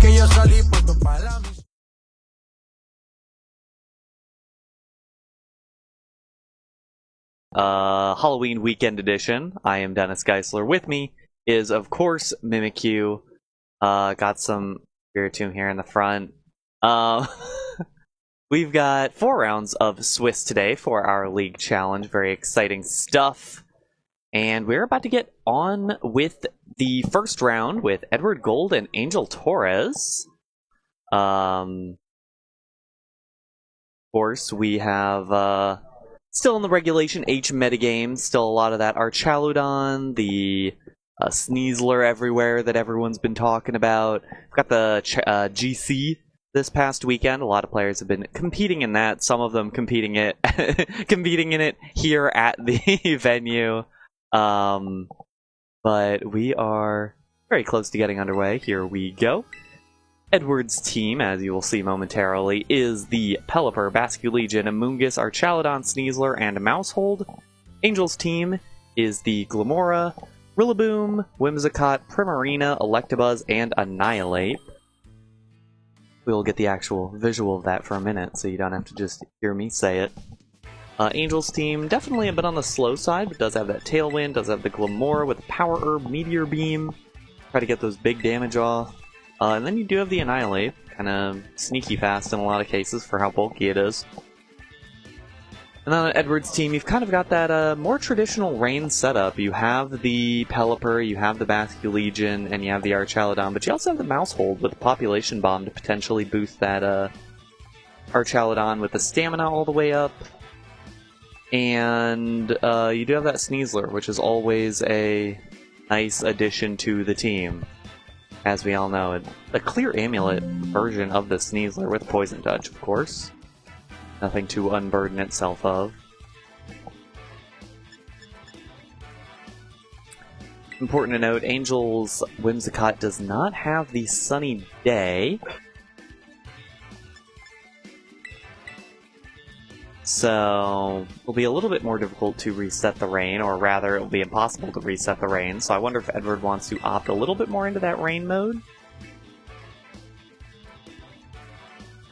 que yo salí puesto para la misión. Halloween weekend edition. I am Dennis Geisler. With me is, of course, Mimikyu. Got some Spiritomb here in the front. We've got 4 rounds of Swiss today for our league challenge. Very exciting stuff. And we're about to get on with the first round with Edward Gold and Angel Torres. Of course, we have still in the Regulation H metagame, still a lot of that Archaludon, the Sneasler everywhere that everyone's been talking about. We've got the GC this past weekend. A lot of players have been competing in that, some of them competing in it here at the venue. But we are very close to getting underway. Here we go. Edward's team, as you will see momentarily, is the Pelipper, Basculegion, Amoonguss, Archaludon, Sneasler, and Mousehold. Angel's team is the Glamora, Rillaboom, Whimsicott, Primarina, Electabuzz, and Annihilate. We'll get the actual visual of that for a minute, so you don't have to just hear me say it. Angel's team, definitely a bit on the slow side, but does have that Tailwind, does have the Glamora with Power Herb, Meteor Beam, try to get those big damage off. And then you do have the Annihilate, kind of sneaky fast in a lot of cases for how bulky it is. And then on Edward's team, you've kind of got that more traditional rain setup. You have the Pelipper, you have the Basculegion, and you have the Archaludon, but you also have the Mousehold with the Population Bomb to potentially boost that Archaludon with the stamina all the way up. And you do have that Sneasler, which is always a nice addition to the team. As we all know, a clear amulet version of the Sneasler with Poison Touch, of course. Nothing to unburden itself of. Important to note, Angel's Whimsicott does not have the Sunny Day. So, it'll be a little bit more difficult to reset the rain, or rather, it'll be impossible to reset the rain. So I wonder if Edward wants to opt a little bit more into that rain mode.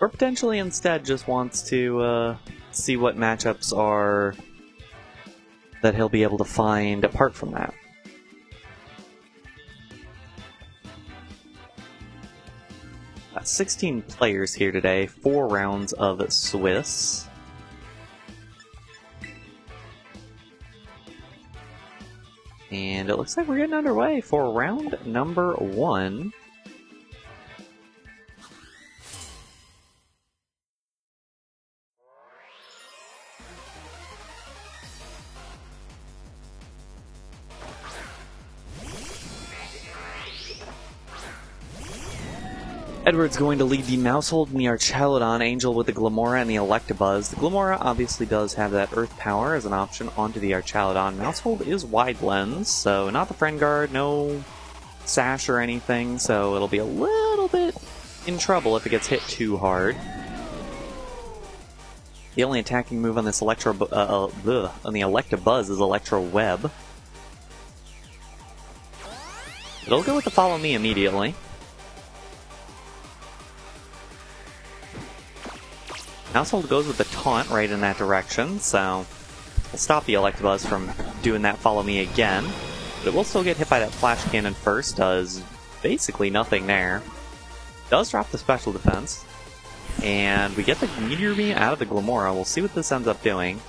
Or potentially instead just wants to see what matchups are that he'll be able to find apart from that. Got 16 players here today, 4 rounds of Swiss. And it looks like we're getting underway for round number 1. Edward's going to lead the Mousehold and the Archaludon, Angel with the Glamora and the Electabuzz. The Glamora obviously does have that Earth Power as an option onto the Archaludon. Mousehold is Wide Lens, so not the Friend Guard, no Sash or anything, so it'll be a little bit in trouble if it gets hit too hard. The only attacking move on this on the Electabuzz is Electro Web. It'll go with the Follow Me immediately. Mousehold goes with the Taunt right in that direction, so we'll stop the Electabuzz from doing that Follow Me again. But it will still get hit by that Flash Cannon first, does basically nothing there. Does drop the Special Defense, and we get the Meteor Beam out of the Glamora. We'll see what this ends up doing.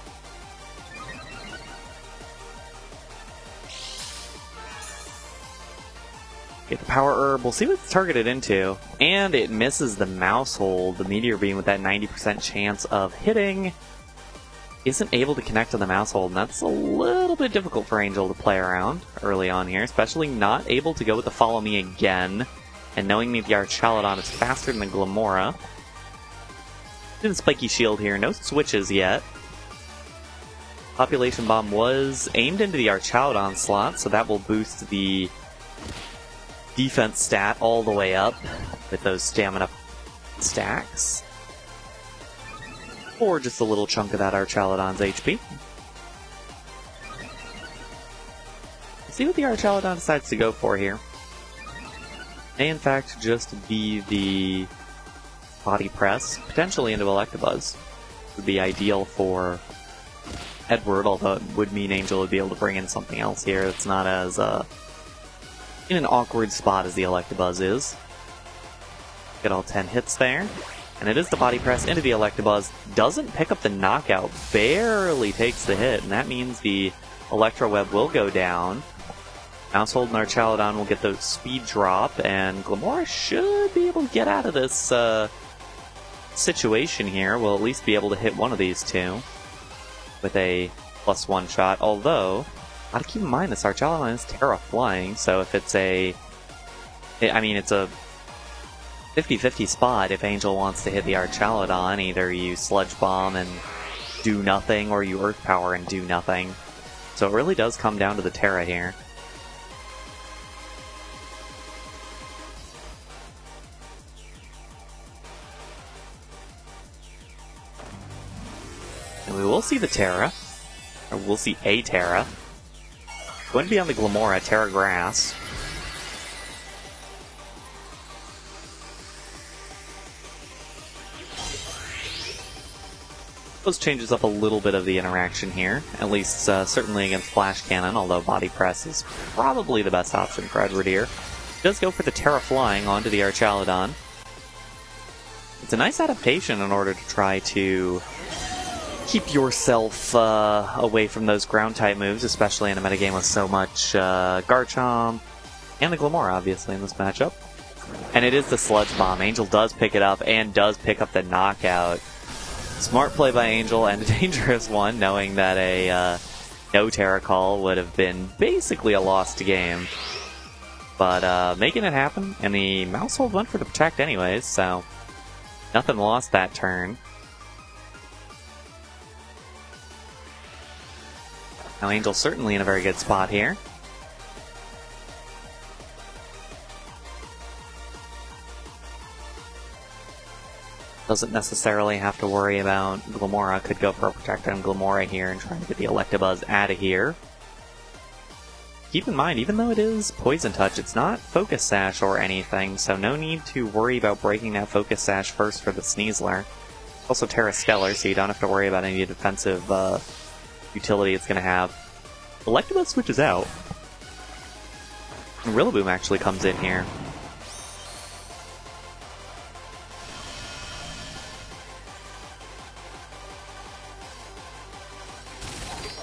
Get the Power Herb, we'll see what it's targeted into, and it misses the Mousehold. The Meteor Beam with that 90% chance of hitting isn't able to connect to the Mousehold, and that's a little bit difficult for Angel to play around early on here, especially not able to go with the Follow Me again, and knowing that the Archaludon is faster than the Glamora. Didn't Spiky Shield here, no switches yet. Population Bomb was aimed into the Archaludon slot, so that will boost the defense stat all the way up with those stamina stacks. Or just a little chunk of that Archaludon's HP. Let's see what the Archaludon decides to go for here. may in fact just be the body press, potentially into Electabuzz. Would be ideal for Edward, although it would mean Angel would be able to bring in something else here that's not as in an awkward spot as the Electabuzz is. Get all 10 hits there. And it is the body press into the Electabuzz. Doesn't pick up the knockout, barely takes the hit, and that means the Electro Web will go down. Mousehold and Archaludon will get the speed drop, and Glamora should be able to get out of this situation here. We'll at least be able to hit one of these two with a +1 shot, although, gotta keep in mind this Archaludon is Terra Flying, so if it's a 50-50 spot if Angel wants to hit the Archaludon. Either you Sludge Bomb and do nothing, or you Earth Power and do nothing. So it really does come down to the Terra here. And we will see the Terra, or we'll see a Terra. Going to be on the Glamora, Terra Grass. Those changes up a little bit of the interaction here, at least certainly against Flash Cannon, although Body Press is probably the best option for Edward here. He does go for the Terra Flying onto the Archaludon. It's a nice adaptation in order to try to keep yourself away from those ground-type moves, especially in a metagame with so much Garchomp, and the Glamora, obviously, in this matchup. And it is the Sludge Bomb. Angel does pick it up, and does pick up the knockout. Smart play by Angel, and a dangerous one, knowing that a no Terra Call would have been basically a lost game. But making it happen, and the Mousehold went for the Protect anyways, so nothing lost that turn. Now Angel's certainly in a very good spot here. Doesn't necessarily have to worry about Glamora. Could go for a Protect on Glamora here and try to get the Electabuzz out of here. Keep in mind, even though it is Poison Touch, it's not Focus Sash or anything, so no need to worry about breaking that Focus Sash first for the Sneasler. Also Terra Stellar, so you don't have to worry about any defensive utility it's going to have. Electabuzz switches out. And Rillaboom actually comes in here.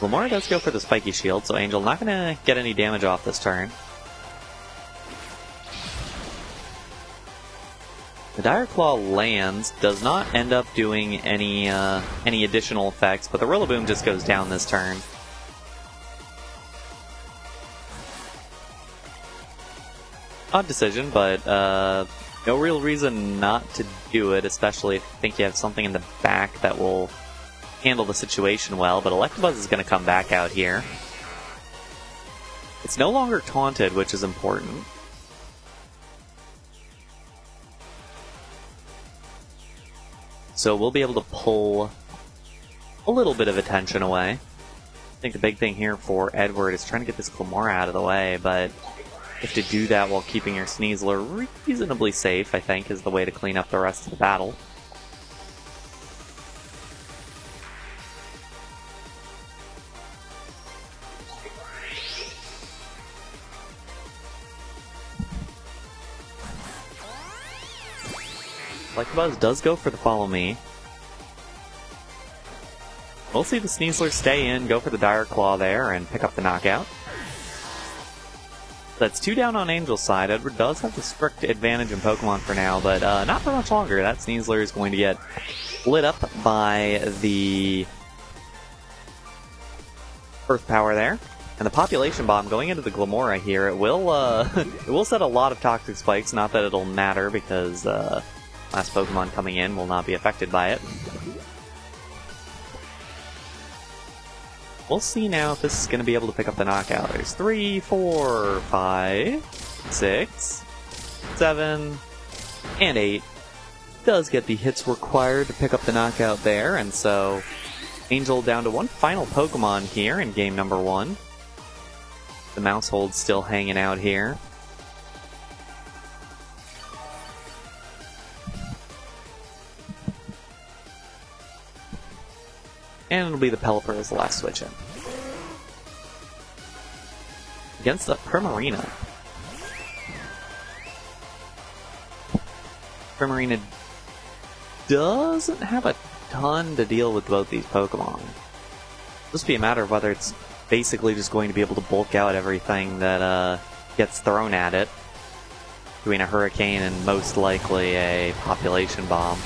Glamora does go for the Spiky Shield, so Angel not going to get any damage off this turn. The Dire Claw lands, does not end up doing any additional effects, but the Rillaboom just goes down this turn. Odd decision, but no real reason not to do it, especially if you think you have something in the back that will handle the situation well, but Electabuzz is going to come back out here. It's no longer taunted, which is important. So we'll be able to pull a little bit of attention away. I think the big thing here for Edward is trying to get this Glamora out of the way, but if to do that while keeping your Sneasler reasonably safe, I think, is the way to clean up the rest of the battle. Electabuzz does go for the Follow Me. We'll see the Sneasler stay in, go for the Dire Claw there, and pick up the knockout. That's 2 down on Angel's side. Edward does have the strict advantage in Pokemon for now, but not for much longer. That Sneasler is going to get lit up by the Earth Power there. And the Population Bomb going into the Glamora here, it will set a lot of Toxic Spikes. Not that it'll matter, because last Pokemon coming in will not be affected by it. We'll see now if this is going to be able to pick up the knockout. There's 3, 4, 5, 6, 7, and 8. Does get the hits required to pick up the knockout there, and so Angel down to one final Pokemon here in game number 1. The Mousehold's still hanging out here. And it'll be the Pelipper as the last switch in. Against the Primarina. Primarina doesn't have a ton to deal with both these Pokemon. It'll just be a matter of whether it's basically just going to be able to bulk out everything that gets thrown at it. Between a Hurricane and most likely a Population Bomb.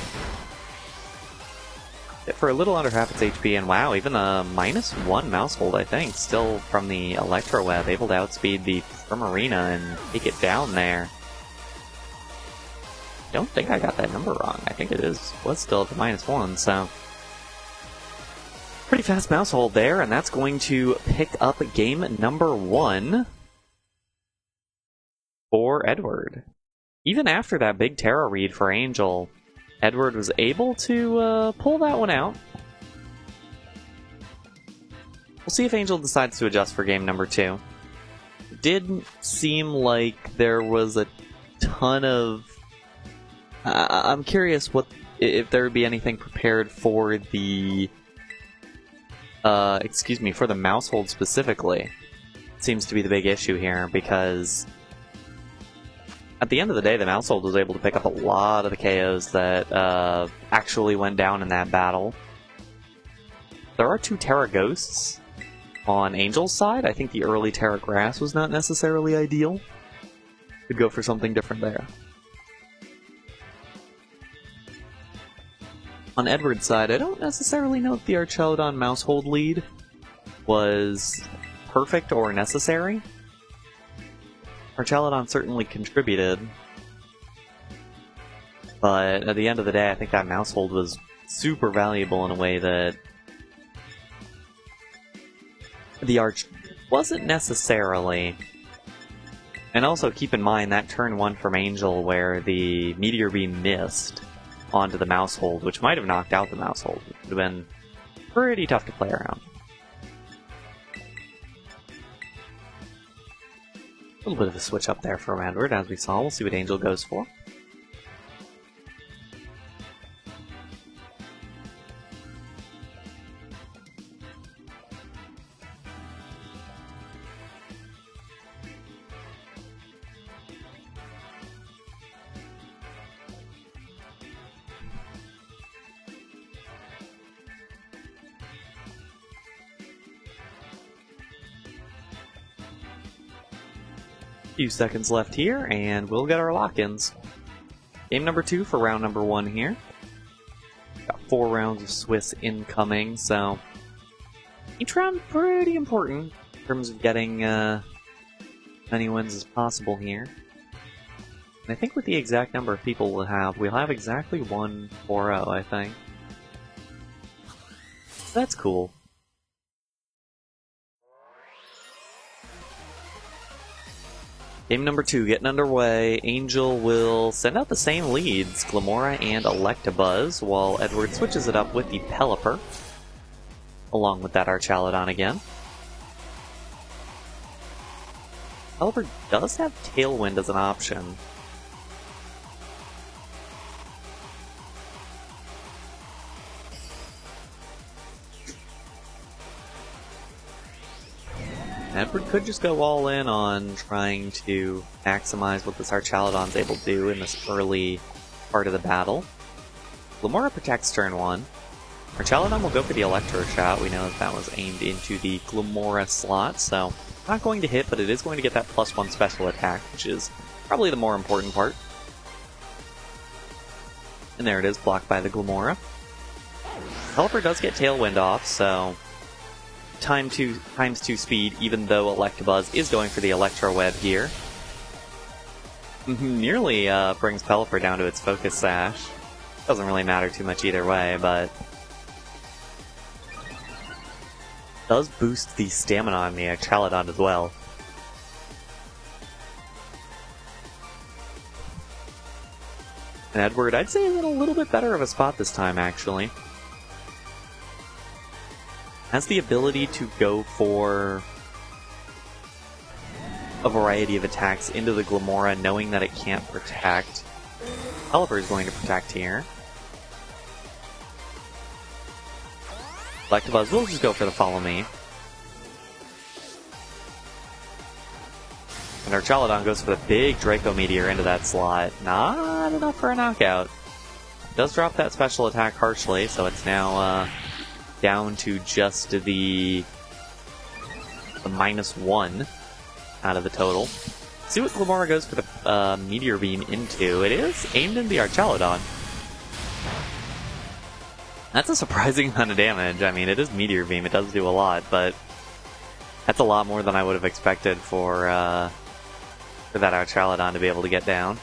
For a little under half its HP, and wow, even a -1 mouse hold, I think, still from the Electro Web, able to outspeed the Primarina and take it down there. I don't think I got that number wrong. I think it was still at the -1, so... Pretty fast mouse hold there, and that's going to pick up game number 1 for Edward. Even after that big Terra read for Angel, Edward was able to pull that one out. We'll see if Angel decides to adjust for game number 2. It didn't seem like there was a ton of... I'm curious if there would be anything prepared for the... for the mouse hold specifically. Seems to be the big issue here, because... At the end of the day, the mouse hold was able to pick up a lot of the KOs that actually went down in that battle. There are 2 Terra Ghosts on Angel's side. I think the early Terra Grass was not necessarily ideal. Could go for something different there. On Edward's side, I don't necessarily know if the Archelodon mouse hold lead was perfect or necessary. Archelodon certainly contributed, but at the end of the day, I think that mouse hold was super valuable in a way that the Arch wasn't necessarily. And also keep in mind that turn 1 from Angel where the Meteor Beam missed onto the mouse hold, which might have knocked out the mouse hold. It would have been pretty tough to play around. A little bit of a switch up there from Edward, as we saw. We'll see what Angel goes for. Few seconds left here, and we'll get our lock-ins. Game number 2 for round number 1 here. Got 4 rounds of Swiss incoming, so each round pretty important in terms of getting as many wins as possible here. And I think with the exact number of people we'll have exactly 1-4-0, I think. So that's cool. Game number 2 getting underway. Angel will send out the same leads, Glamora and Electabuzz, while Edward switches it up with the Pelipper, along with that Archelodon again. Pelipper does have Tailwind as an option. Edward could just go all in on trying to maximize what this Archelodon's able to do in this early part of the battle. Glamora protects turn 1. Archelodon will go for the Electro Shot. We know that was aimed into the Glamora slot, so not going to hit, but it is going to get that +1 special attack, which is probably the more important part. And there it is, blocked by the Glamora. Pelipper does get Tailwind off, so times 2 speed, even though Electabuzz is going for the Electro Web here. Nearly brings Pelipper down to its Focus Sash. Doesn't really matter too much either way, but does boost the stamina on the Archelodon as well. And Edward, I'd say, is in a little bit better of a spot this time, actually. Has the ability to go for a variety of attacks into the Glamora, knowing that it can't protect. Pelipper is going to protect here. Electabuzz will just go for the follow me. And our Chaladon goes for the big Draco Meteor into that slot. Not enough for a knockout. Does drop that special attack harshly, so it's now down to just the -1 out of the total. See what Glamora goes for the Meteor Beam into. It is aimed into the Archaludon. That's a surprising amount of damage. I mean, it is Meteor Beam, it does do a lot, but that's a lot more than I would have expected for that Archaludon to be able to get down.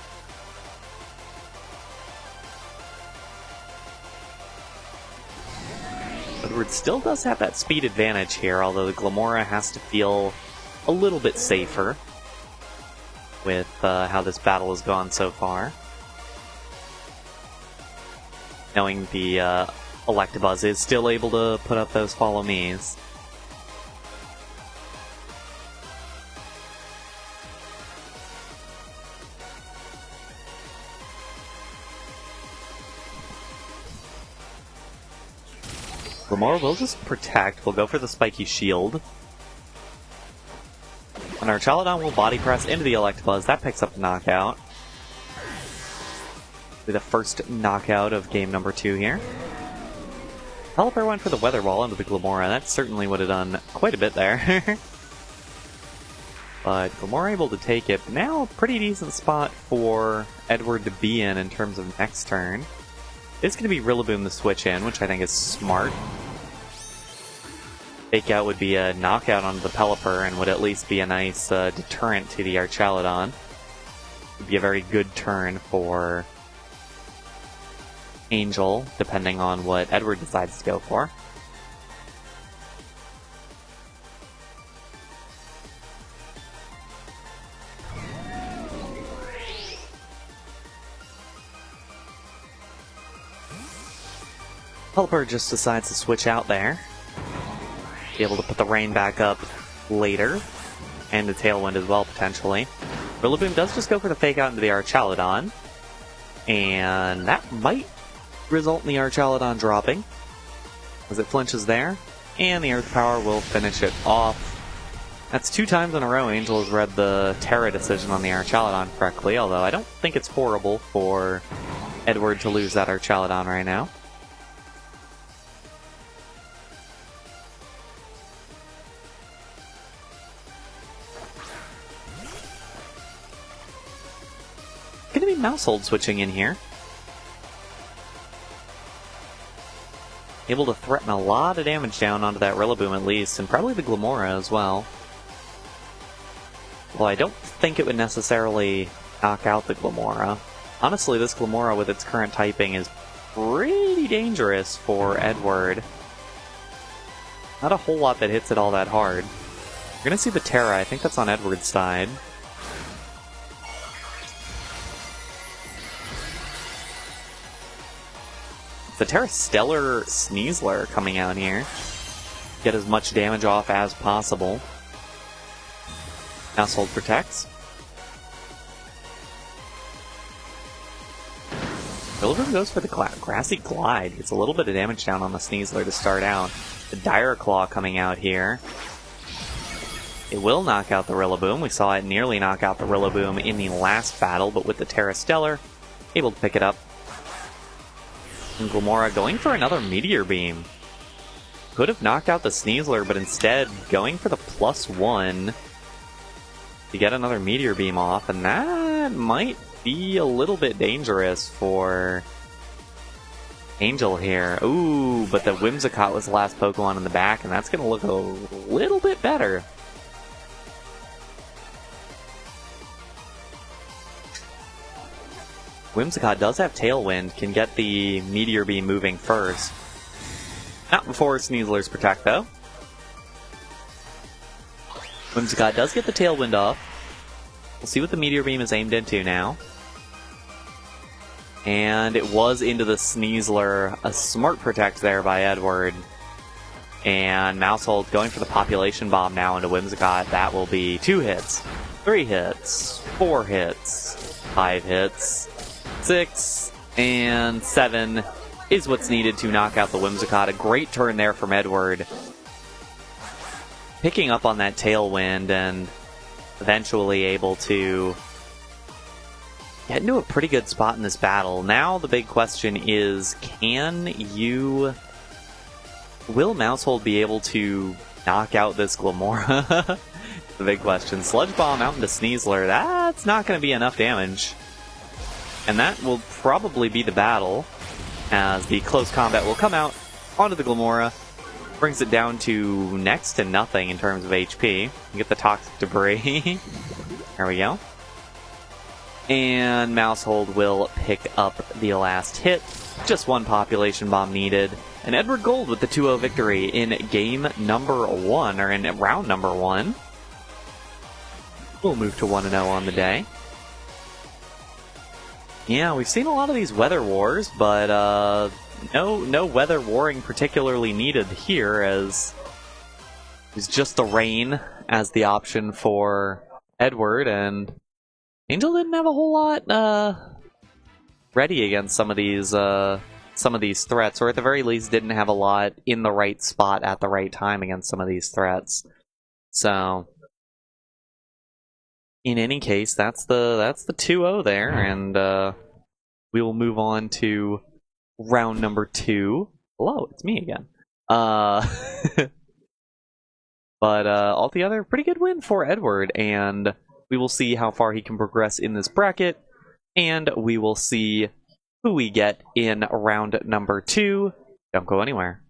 Edward still does have that speed advantage here, although the Glamora has to feel a little bit safer with how this battle has gone so far. Knowing the Electabuzz is still able to put up those follow me's. Glamora will just protect. We'll go for the spiky shield. And our Chaladon will body press into the Electabuzz. That picks up the knockout. Be the first knockout of game number 2 here. Pelipper went for the Weather Ball into the Glamora. That certainly would have done quite a bit there. But Glamora able to take it. Now a pretty decent spot for Edward to be in terms of next turn. It's going to be Rillaboom to switch in, which I think is smart. Fake out would be a knockout onto the Pelipper and would at least be a nice deterrent to the Archaludon. Would be a very good turn for Angel, depending on what Edward decides to go for. Pelipper just decides to switch out there. Be able to put the rain back up later. And the Tailwind as well, potentially. Rillaboom does just go for the fake out into the Archaludon. And that might result in the Archaludon dropping, as it flinches there. And the Earth Power will finish it off. That's 2 times in a row Angel has read the Terra decision on the Archaludon correctly, although I don't think it's horrible for Edward to lose that Archaludon right now. Gonna be Mousehold switching in here. Able to threaten a lot of damage down onto that Rillaboom at least, and probably the Glamora as well. Well, I don't think it would necessarily knock out the Glamora. Honestly, this Glamora with its current typing is pretty dangerous for Edward. Not a whole lot that hits it all that hard. We're gonna see the Terra, I think that's on Edward's side. The Terra Stellar Sneasler coming out here. Get as much damage off as possible. Mousehold protects. Rillaboom goes for the Grassy Glide. Gets a little bit of damage down on the Sneasler to start out. The Dire Claw coming out here. It will knock out the Rillaboom. We saw it nearly knock out the Rillaboom in the last battle, but with the Terra Stellar, able to pick it up. And Glamora going for another Meteor Beam. Could have knocked out the Sneasler, but instead going for the +1 to get another Meteor Beam off, and that might be a little bit dangerous for Angel here. Ooh, but the Whimsicott was the last Pokemon in the back, and that's going to look a little bit better. Whimsicott does have Tailwind, can get the Meteor Beam moving first. Not before Sneasler's Protect, though. Whimsicott does get the Tailwind off. We'll see what the Meteor Beam is aimed into now. And it was into the Sneasler. A smart Protect there by Edward. And Mousehold going for the Population Bomb now into Whimsicott. That will be 2 hits, 3 hits, 4 hits, 5 hits, 6, and 7. is what's needed to knock out the Whimsicott. A great turn there from Edward. Picking up on that Tailwind and eventually able to get into a pretty good spot in this battle. Now the big question is, will Mousehold be able to knock out this Glamora? The big question. Sludge Bomb out into Sneasler, that's not going to be enough damage. And that will probably be the battle, as the close combat will come out onto the Glamora, brings it down to next to nothing in terms of HP. You get the Toxic Debris. There we go. And Mousehold will pick up the last hit. Just one Population Bomb needed. And Edward Gold with the 2-0 victory in game number 1, or in round number 1. We'll move to 1-0 on the day. Yeah, we've seen a lot of these weather wars, but no weather warring particularly needed here, as it's just the rain as the option for Edward, and Angel didn't have a whole lot ready against some of these threats, or at the very least didn't have a lot in the right spot at the right time against some of these threats. So in any case, that's the 2-0 there, and we will move on to round number 2. Hello, it's me again. But altogether, pretty good win for Edward, and we will see how far he can progress in this bracket, and we will see who we get in round number 2. Don't go anywhere.